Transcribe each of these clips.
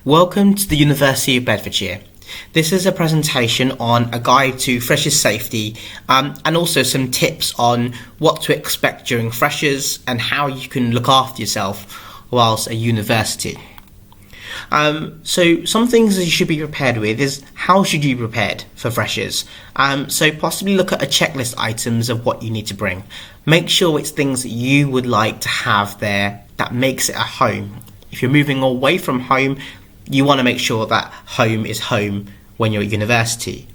Welcome to the University of Bedfordshire. This is a presentation on a guide to Freshers Safety and also some tips on what to expect during Freshers and how you can look after yourself whilst at university. So some things that you should be prepared with is how should you be prepared for Freshers. So possibly look at a checklist items of what you need to bring. Make sure it's things that you would like to have there that makes it a home. If you're moving away from home, you want to make sure that home is home when you're at university.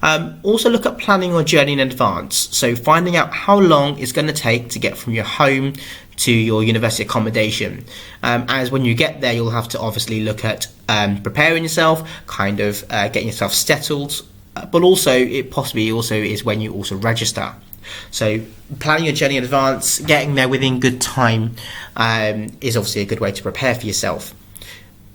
Also look at planning your journey in advance. So finding out how long it's going to take to get from your home to your university accommodation. As when you get there, you'll have to obviously look at preparing yourself, getting yourself settled, but also it possibly also is when you also register. So planning your journey in advance, getting there within good time is obviously a good way to prepare for yourself.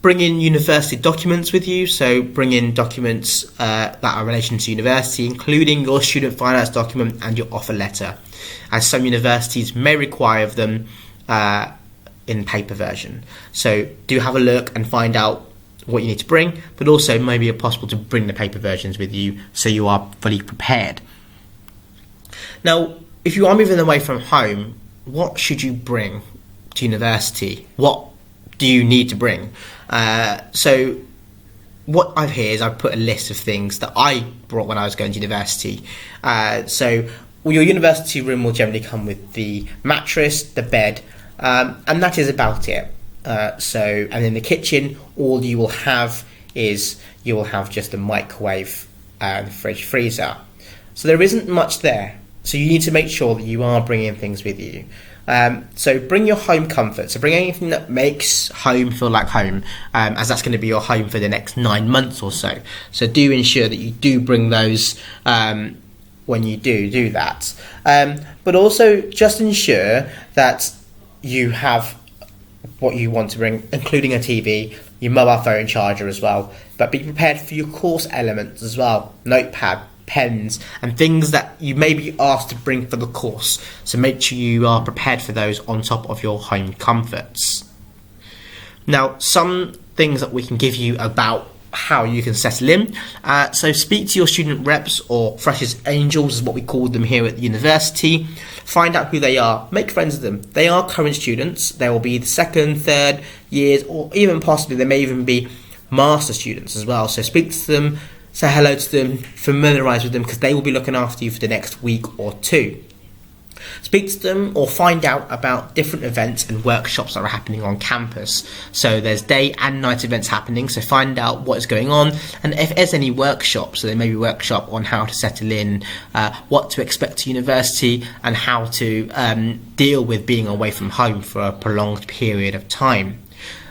Bring in university documents with you, so bring in documents that are in relation to university, including your student finance document and your offer letter, as some universities may require them in paper version. So do have a look and find out what you need to bring, but also maybe it's possible to bring the paper versions with you so you are fully prepared. Now, if you are moving away from home, what should you bring to university? What do you need to bring? So what I've here is I've put a list of things that I brought when I was going to university. So your university room will generally come with the mattress, the bed, and that is about it. And in the kitchen, all you will have is you will have just a microwave and fridge freezer. So there isn't much there. So you need to make sure that you are bringing things with you. So bring your home comfort. So bring anything that makes home feel like home, as that's going to be your home for the next 9 months or so. So do ensure that you do bring those when you do that. But also just ensure that you have what you want to bring, including a TV, your mobile phone charger as well. But be prepared for your course elements as well. Notepad, pens and things that you may be asked to bring for the course, so make sure you are prepared for those on top of your home comforts. Now, some things that we can give you about how you can settle in, so speak to your student reps or Freshers Angels is what we call them here at the university. Find out who they are, make friends with them. They are current students, they will be the second, third years, or even possibly they may even be master students as well, so speak to them, say hello to them, familiarise with them, because they will be looking after you for the next week or two. Speak to them or find out about different events and workshops that are happening on campus. So there's day and night events happening, so find out what is going on, and if there's any workshops, so there may be a workshop on how to settle in, what to expect to university, and how to deal with being away from home for a prolonged period of time.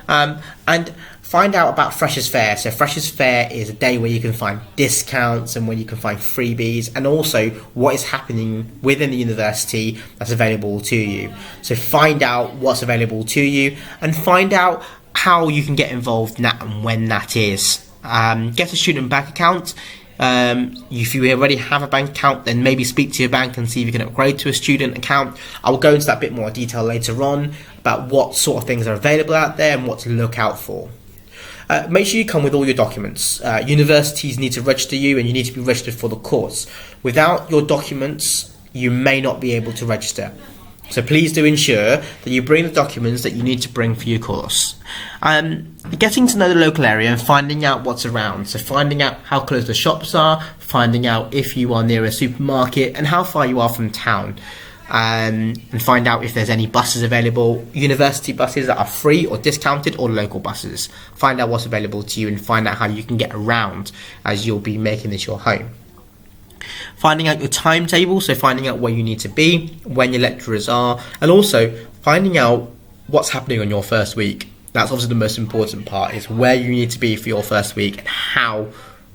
And find out about Freshers Fayre. So Freshers Fayre is a day where you can find discounts and where you can find freebies, and also what is happening within the university that's available to you. So find out what's available to you and find out how you can get involved in that and when that is. Get a student bank account. If you already have a bank account, then maybe speak to your bank and see if you can upgrade to a student account. I will go into that bit more detail later on about what sort of things are available out there and what to look out for. Make sure you come with all your documents. Universities need to register you, and you need to be registered for the course. Without your documents, you may not be able to register. So please do ensure that you bring the documents that you need to bring for your course. Getting to know the local area and finding out what's around. So finding out how close the shops are, finding out if you are near a supermarket and how far you are from town. And find out if there's any buses available, university buses that are free or discounted, or local buses. Find out what's available to you and find out how you can get around as you'll be making this your home. Finding out your timetable, so finding out where you need to be, when your lecturers are, and also finding out what's happening on your first week. That's obviously the most important part, is where you need to be for your first week and how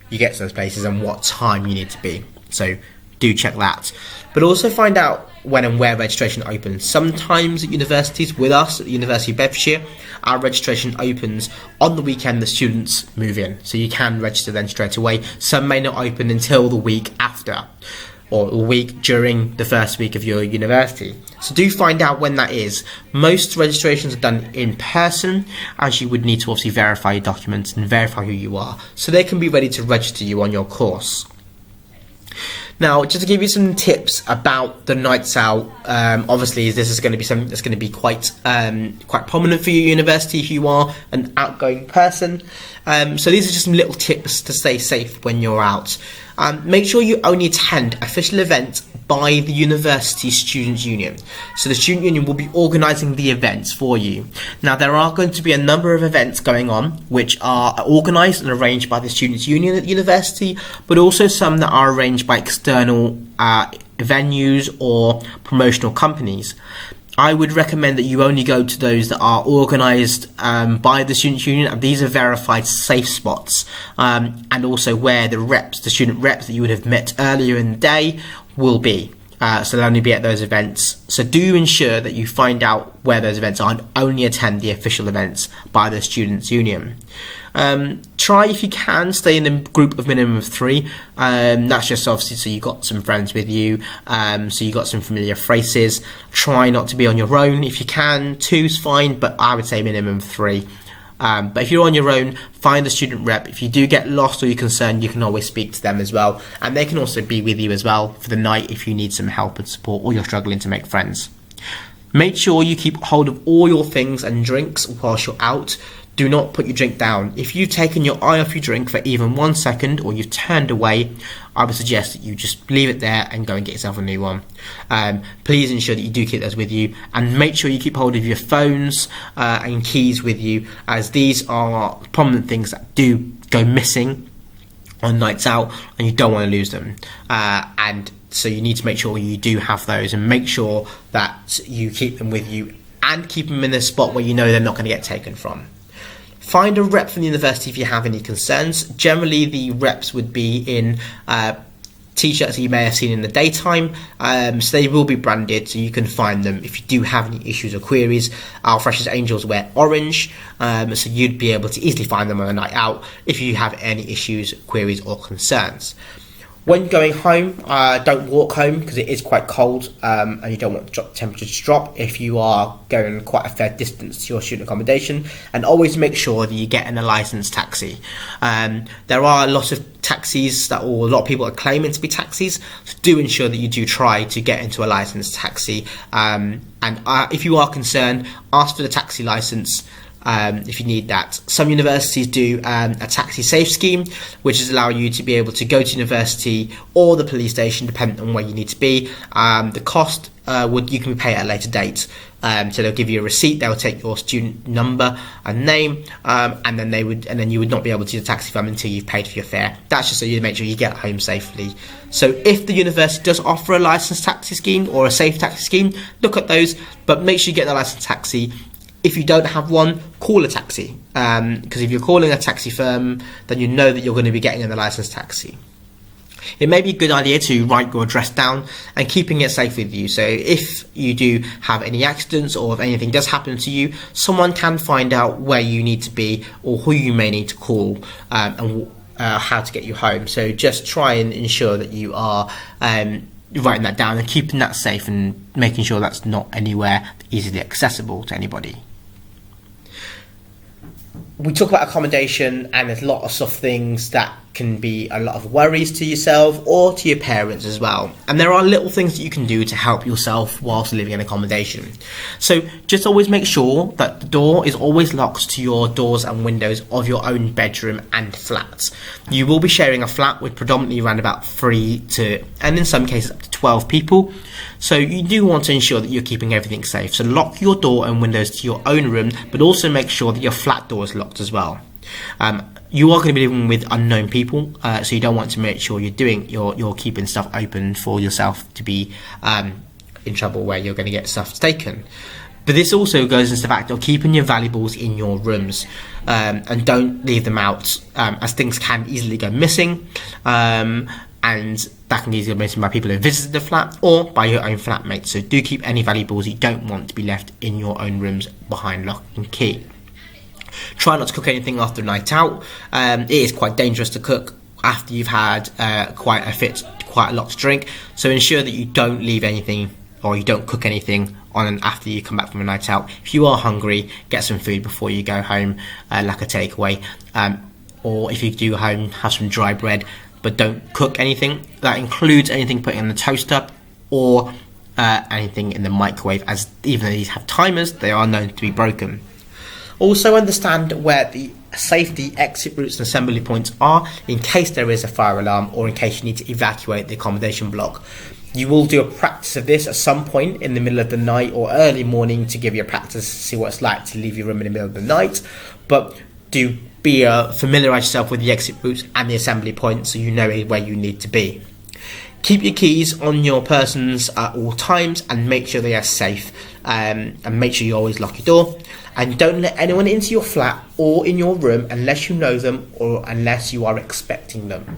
you get to those places and what time you need to be. So do check that. But also find out when and where registration opens. Sometimes at universities, with us at the University of Bedfordshire, our registration opens on the weekend the students move in, so you can register then straight away. Some may not open until the week after. or a week during the first week of your university. So do find out when that is. Most registrations are done in person, as you would need to obviously verify your documents and verify who you are, so they can be ready to register you on your course. Now, just to give you some tips about the nights out, obviously this is going to be something that's going to be quite prominent for your university if you are an outgoing person. So these are just some little tips to stay safe when you're out. Make sure you only attend official events by the University Students' Union. So the Student Union will be organising the events for you. Now, there are going to be a number of events going on which are organised and arranged by the Students' Union at the university, but also some that are arranged by external venues or promotional companies. I would recommend that you only go to those that are organised by the Students' Union, and these are verified safe spots, and also where the student reps that you would have met earlier in the day will be. So they'll only be at those events. So do ensure that you find out where those events are and only attend the official events by the Students' Union. Try, if you can, stay in a group of minimum of 3. That's just obviously so you got some friends with you, so you got some familiar faces. Try not to be on your own if you can. 2's fine, but I would say minimum 3. But if you're on your own, find a student rep. If you do get lost or you're concerned, you can always speak to them as well, and they can also be with you as well for the night if you need some help and support or you're struggling to make friends. Make sure you keep hold of all your things and drinks whilst you're out. Do not put your drink down. If you've taken your eye off your drink for even 1 second, or you've turned away, I would suggest that you just leave it there and go and get yourself a new one. Please ensure that you do keep those with you, and make sure you keep hold of your phones and keys with you, as these are prominent things that do go missing on nights out, and you don't want to lose them. And so you need to make sure you do have those, and make sure that you keep them with you and keep them in a spot where you know they're not going to get taken from. Find a rep from the university if you have any concerns. Generally, the reps would be in t-shirts that you may have seen in the daytime, so they will be branded, so you can find them if you do have any issues or queries. Our Freshers Angels wear orange, so you'd be able to easily find them on a night out if you have any issues, queries or concerns. When going home, don't walk home because it is quite cold, and you don't want the temperature to drop if you are going quite a fair distance to your student accommodation. And always make sure that you get in a licensed taxi. There are a lot of taxis a lot of people are claiming to be taxis, so do ensure that you do try to get into a licensed taxi. And if you are concerned, ask for the taxi license. If you need that. Some universities do a taxi safe scheme, which is allow you to be able to go to university or the police station, depending on where you need to be. The cost you can pay at a later date. So they'll give you a receipt. They'll take your student number and name, and then you would not be able to use the taxi firm until you've paid for your fare. That's just so you make sure you get home safely. So if the university does offer a licensed taxi scheme or a safe taxi scheme, look at those, but make sure you get the licensed taxi. If you don't have one, call a taxi, because if you're calling a taxi firm, then you know that you're going to be getting in the licensed taxi. It may be a good idea to write your address down and keeping it safe with you. So if you do have any accidents or if anything does happen to you, someone can find out where you need to be or who you may need to call, and how to get you home. So just try and ensure that you are writing that down and keeping that safe and making sure that's not anywhere easily accessible to anybody. We talk about accommodation, and there's a lot of soft things that can be a lot of worries to yourself or to your parents as well. And there are little things that you can do to help yourself whilst living in accommodation. So just always make sure that the door is always locked to your doors and windows of your own bedroom and flat. You will be sharing a flat with predominantly around about 3 to, and in some cases up to 12 people. So you do want to ensure that you're keeping everything safe. So lock your door and windows to your own room, but also make sure that your flat door is locked as well. You are going to be living with unknown people, so you don't want to make sure you're keeping stuff open for yourself to be in trouble where you're going to get stuff taken. But this also goes into the fact of keeping your valuables in your rooms, and don't leave them out, as things can easily go missing, and that can easily go missing by people who visited the flat or by your own flatmates. So do keep any valuables you don't want to be left in your own rooms behind lock and key. Try not to cook anything after a night out. It is quite dangerous to cook after you've had quite quite a lot to drink. So ensure that you don't leave anything, or you don't cook anything on after you come back from a night out. If you are hungry, get some food before you go home, like a takeaway. Or if you do go home, have some dry bread, but don't cook anything. That includes anything put in the toaster or anything in the microwave, as even though these have timers, they are known to be broken. Also understand where the safety exit routes and assembly points are in case there is a fire alarm or in case you need to evacuate the accommodation block. You will do a practice of this at some point in the middle of the night or early morning to give you a practice to see what it's like to leave your room in the middle of the night, but do familiarise yourself with the exit routes and the assembly points so you know where you need to be. Keep your keys on your persons at all times and make sure they are safe, and make sure you always lock your door, and don't let anyone into your flat or in your room unless you know them or unless you are expecting them.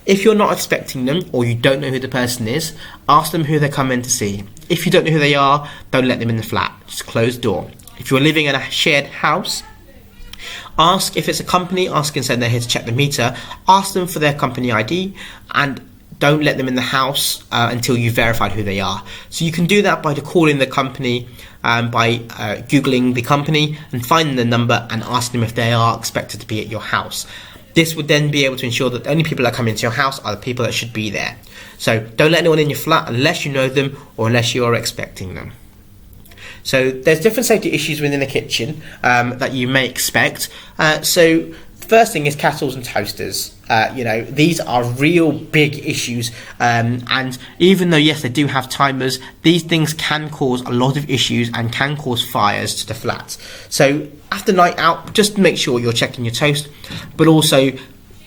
If you're not expecting them or you don't know who the person is, ask them who they're coming to see. If you don't know who they are, don't let them in the flat, just close the door. If you're living in a shared house, ask if it's a company, ask and say they're here to check the meter, ask them for their company ID, and don't let them in the house until you've verified who they are. So you can do that by calling the company, by Googling the company and finding the number and asking them if they are expected to be at your house. This would then be able to ensure that the only people that come into your house are the people that should be there. So don't let anyone in your flat unless you know them or unless you are expecting them. So there's different safety issues within the kitchen that you may expect. So first thing is kettles and toasters. These are real big issues, and even though yes they do have timers, these things can cause a lot of issues and can cause fires to the flat. So after night out, just make sure you're checking your toast, but also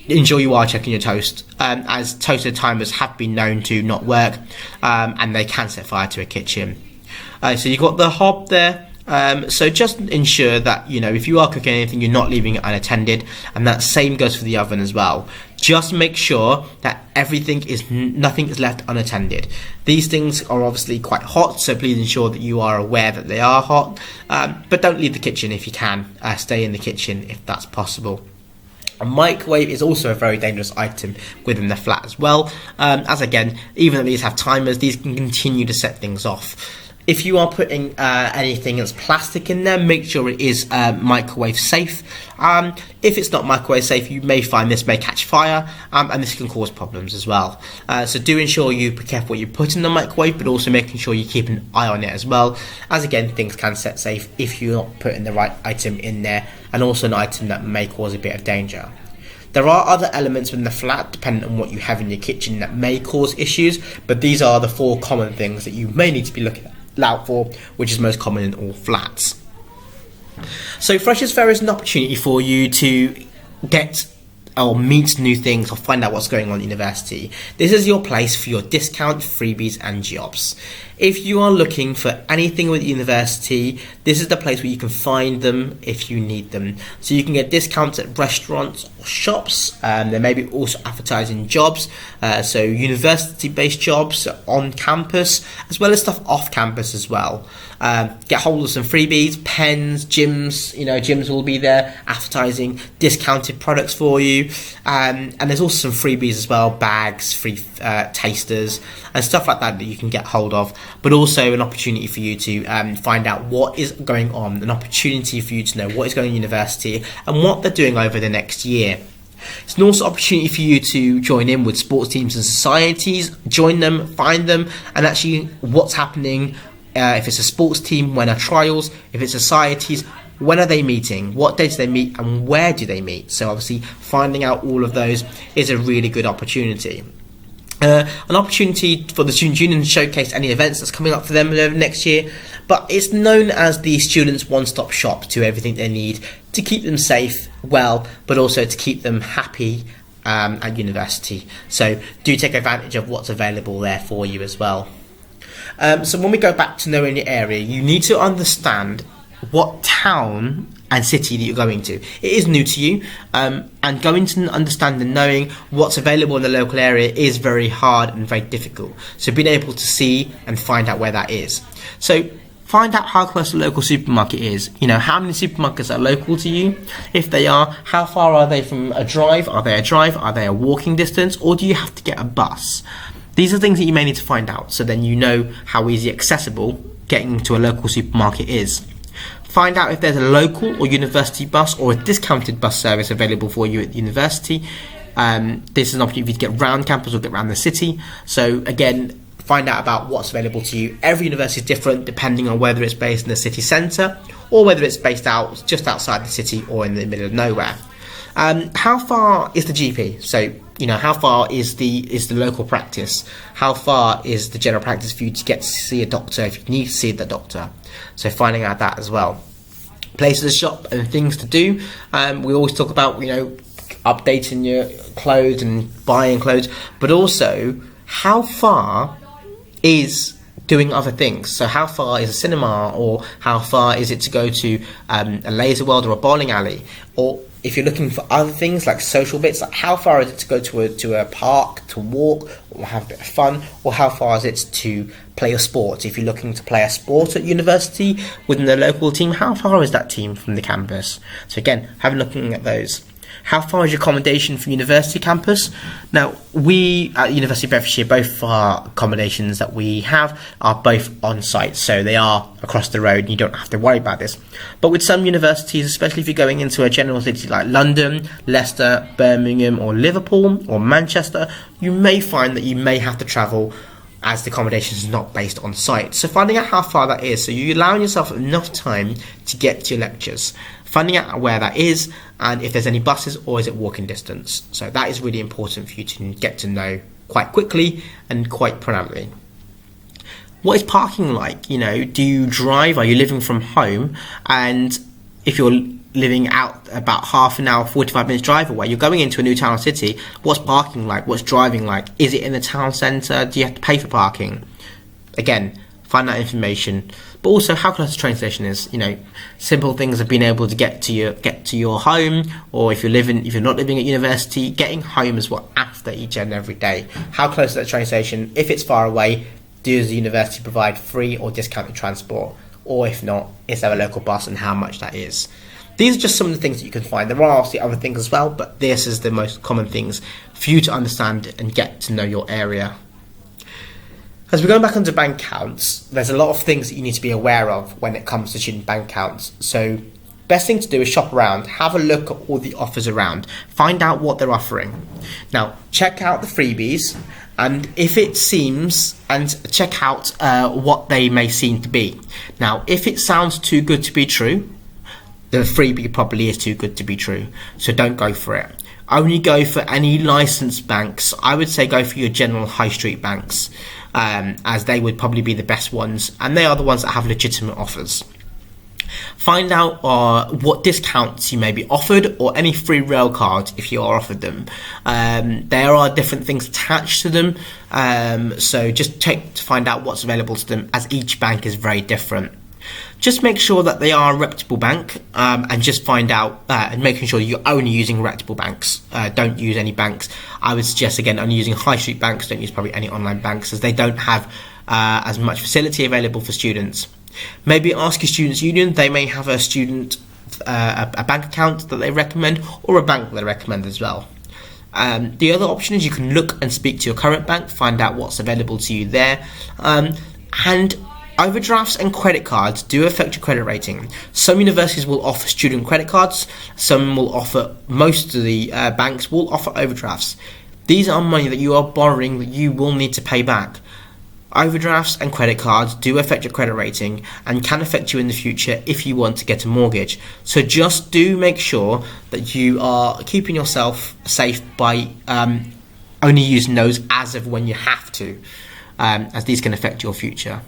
ensure you are checking your toast, as toaster timers have been known to not work, and they can set fire to a kitchen. So you've got the hob there. So just ensure that, if you are cooking anything, you're not leaving it unattended, and that same goes for the oven as well. Just make sure that nothing is left unattended. These things are obviously quite hot, so please ensure that you are aware that they are hot, but don't leave the kitchen if you can. Stay in the kitchen if that's possible. A microwave is also a very dangerous item within the flat as well, as again, even though these have timers, these can continue to set things off. If you are putting anything that's plastic in there, make sure it is microwave safe. If it's not microwave safe, you may find this may catch fire, and this can cause problems as well. So do ensure you be careful what you put in the microwave, but also making sure you keep an eye on it as well, as again, things can set safe if you're not putting the right item in there, and also an item that may cause a bit of danger. There are other elements within the flat, depending on what you have in your kitchen, that may cause issues, but these are the 4 common things that you may need to be looking out for, which is most common in all flats. So Freshers Fayre is an opportunity for you to get or meet new things or find out what's going on at university. This is your place for your discount, freebies and jobs. If you are looking for anything with university, this is the place where you can find them if you need them. So you can get discounts at restaurants or shops. There may be also advertising jobs, so university-based jobs on campus, as well as stuff off campus as well. Get hold of some freebies, pens, gyms. Gyms will be there advertising discounted products for you, and there's also some freebies as well, bags, free tasters and stuff like that you can get hold of, but also an opportunity for you to find out what is going on, an opportunity for you to know what is going on at university and what they're doing over the next year. It's an also opportunity for you to join in with sports teams and societies, join them, find them, and actually what's happening. If it's a sports team, when are trials? If it's societies, when are they meeting? What days do they meet and where do they meet? So obviously finding out all of those is a really good opportunity. An opportunity for the Student Union to showcase any events that's coming up for them next year, but it's known as the students' one-stop shop to everything they need to keep them safe, well, but also to keep them happy at university. So do take advantage of what's available there for you as well. So when we go back to knowing your area, you need to understand what town and city that you're going to. It is new to you, and going to understand and knowing what's available in the local area is very hard and very difficult. So being able to see and find out where that is. So find out how close the local supermarket is. How many supermarkets are local to you? If they are, how far are they from a drive? Are they a drive? Are they a walking distance? Or do you have to get a bus? These are things that you may need to find out, so then you know how easy accessible getting to a local supermarket is. Find out if there's a local or university bus or a discounted bus service available for you at the university. This is an opportunity to get around campus or get around the city. So again, find out about what's available to you. Every university is different depending on whether it's based in the city centre or whether it's based out just outside the city or in the middle of nowhere. How far is the GP? So, how far is the local practice? How far is the general practice for you to get to see a doctor if you need to see the doctor? So finding out that as well. Places to shop and things to do. We always talk about, updating your clothes and buying clothes, but also how far is doing other things. So how far is a cinema, or how far is it to go to a laser world or a bowling alley? Or if you're looking for other things like social bits, like how far is it to go to a park to walk or have a bit of fun, or how far is it to play a sport? If you're looking to play a sport at university within the local team, how far is that team from the campus? So again, have a looking at those. How far is your accommodation from university campus? Now, we at University of Bedfordshire, both of our accommodations that we have are both on site, so they are across the road and you don't have to worry about this. But with some universities, especially if you're going into a general city like London, Leicester, Birmingham or Liverpool or Manchester, you may find that you may have to travel as the accommodation is not based on site. So finding out how far that is, so you're allowing yourself enough time to get to your lectures. Finding out where that is and if there's any buses or is it walking distance. So that is really important for you to get to know quite quickly and quite prominently. What is parking like? Do you drive? Are you living from home? And if you're living out about half an hour, 45 minutes drive away, you're going into a new town or city, what's parking like? What's driving like? Is it in the town centre? Do you have to pay for parking? Again, find that information. But also how close the train station is. Simple things of being able to get to your home, or if you're not living at university, getting home as well after each and every day. How close is that train station? If it's far away, does the university provide free or discounted transport? Or if not, is there a local bus and how much that is? These are just some of the things that you can find. There are obviously other things as well, but this is the most common things for you to understand and get to know your area. As we're going back onto bank accounts, there's a lot of things that you need to be aware of when it comes to student bank accounts. So best thing to do is shop around, have a look at all the offers around, find out what they're offering. Now, check out the freebies, and if it seems, and check out what they may seem to be. Now, if it sounds too good to be true, the freebie probably is too good to be true, so don't go for it. Only go for any licensed banks. I would say go for your general high street banks, as they would probably be the best ones, and they are the ones that have legitimate offers. Find out what discounts you may be offered, or any free rail cards if you are offered them. There are different things attached to them, so just check to find out what's available to them, as each bank is very different. Just make sure that they are a reputable bank, and just find out and making sure you're only using reputable banks. Don't use any banks. I would suggest, again, only using high street banks. Don't use probably any online banks, as they don't have as much facility available for students. Maybe ask your students' union. They may have a bank account that they recommend, or a bank that they recommend as well. The other option is you can look and speak to your current bank, find out what's available to you there, and overdrafts and credit cards do affect your credit rating. Some universities will offer student credit cards, most of the banks will offer overdrafts. These are money that you are borrowing that you will need to pay back. Overdrafts and credit cards do affect your credit rating and can affect you in the future if you want to get a mortgage. So just do make sure that you are keeping yourself safe by only using those as of when you have to, as these can affect your future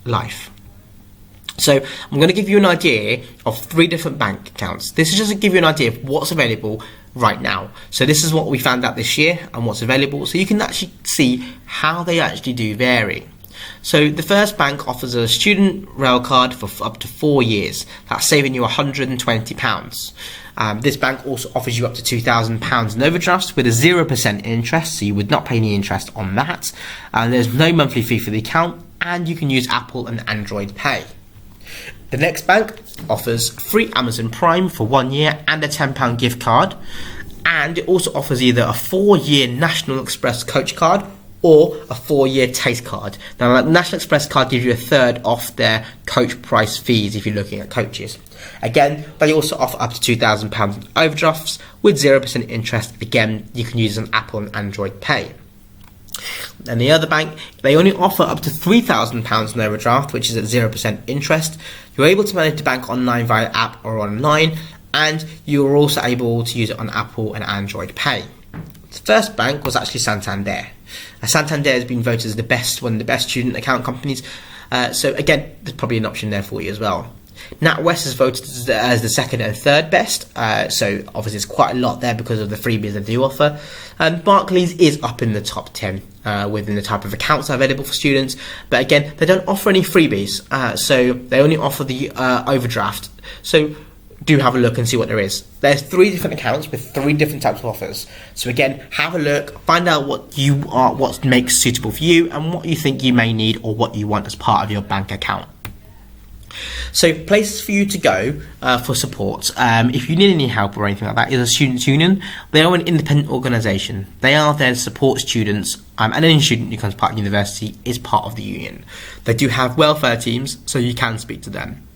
life. So I'm going to give you an idea of 3 different bank accounts. This is just to give you an idea of what's available right now. So this is what we found out this year and what's available, so you can actually see how they actually do vary. So the first bank offers a student rail card for up to 4 years. That's saving you £120. This bank also offers you up to £2,000 in overdrafts with a 0% interest, so you would not pay any interest on that. And there's no monthly fee for the account, and you can use Apple and Android Pay. The next bank offers free Amazon Prime for 1 year and a £10 gift card, and it also offers either a 4-year National Express coach card or a 4-year taste card. Now, the National Express card gives you a third off their coach price fees if you're looking at coaches. Again, they also offer up to £2,000 overdrafts with 0% interest. Again, you can use an Apple and Android Pay. And the other bank, they only offer up to £3,000 in overdraft, which is at 0% interest. You're able to manage the bank online via app or online, and you're also able to use it on Apple and Android Pay. The first bank was actually Santander. Santander has been voted as one of the best student account companies. So again, there's probably an option there for you as well. NatWest is voted as the second and third best, so obviously it's quite a lot there because of the freebies they do offer. And Barclays is up in the top 10 within the type of accounts that are available for students, but again, they don't offer any freebies, so they only offer the overdraft. So do have a look and see what there is. There's 3 different accounts with 3 different types of offers. So again, have a look, find out what makes suitable for you and what you think you may need or what you want as part of your bank account. So places for you to go for support. If you need any help or anything like that, is a students' union. They are an independent organisation. They are there to support students, and any student who becomes part of the university is part of the union. They do have welfare teams, so you can speak to them.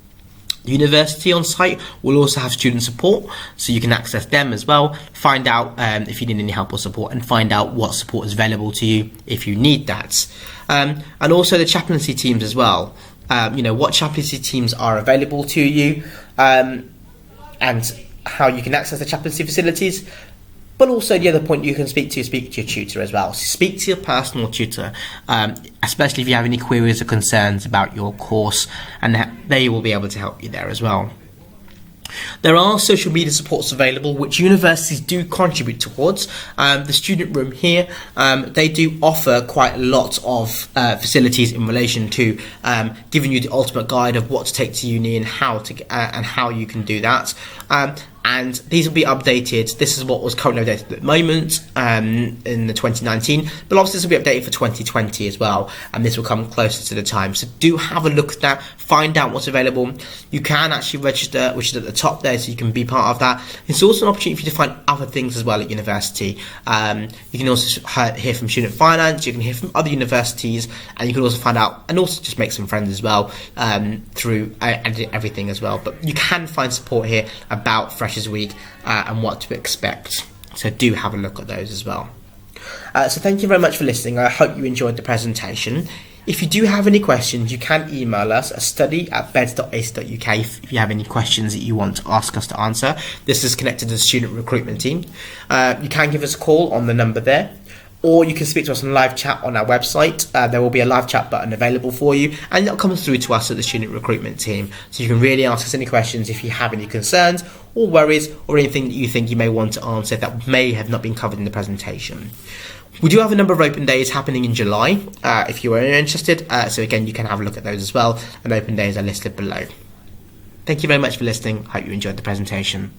The university on site will also have student support, so you can access them as well, find out if you need any help or support, and find out what support is available to you if you need that. And also the chaplaincy teams as well. What chaplaincy teams are available to you, and how you can access the chaplaincy facilities. But also the other point you can speak to your tutor as well. So speak to your personal tutor, especially if you have any queries or concerns about your course, and they will be able to help you there as well. There are social media supports available which universities do contribute towards. The student room here, they do offer quite a lot of facilities in relation to giving you the ultimate guide of what to take to uni and how you can do that. And these will be updated. This is what was currently updated at the moment in the 2019, but obviously this will be updated for 2020 as well, and this will come closer to the time. So do have a look at that, find out what's available. You can actually register, which is at the top there, so you can be part of that. It's also an opportunity for you to find other things as well at university. You can also hear from student finance, you can hear from other universities, and you can also find out and also just make some friends as well through everything as well. But you can find support here about Freshers Week and what to expect, so do have a look at those as well. So thank you very much for listening. I hope you enjoyed the presentation. If you do have any questions, you can email us at study@beds.ac.uk if you have any questions that you want to ask us to answer. This is connected to the student recruitment team. You can give us a call on the number there, or you can speak to us on live chat on our website. There will be a live chat button available for you, and that comes through to us at the student recruitment team. So you can really ask us any questions if you have any concerns or worries or anything that you think you may want to answer that may have not been covered in the presentation. We do have a number of open days happening in July if you are interested. So again, you can have a look at those as well, and open days are listed below. Thank you very much for listening. Hope you enjoyed the presentation.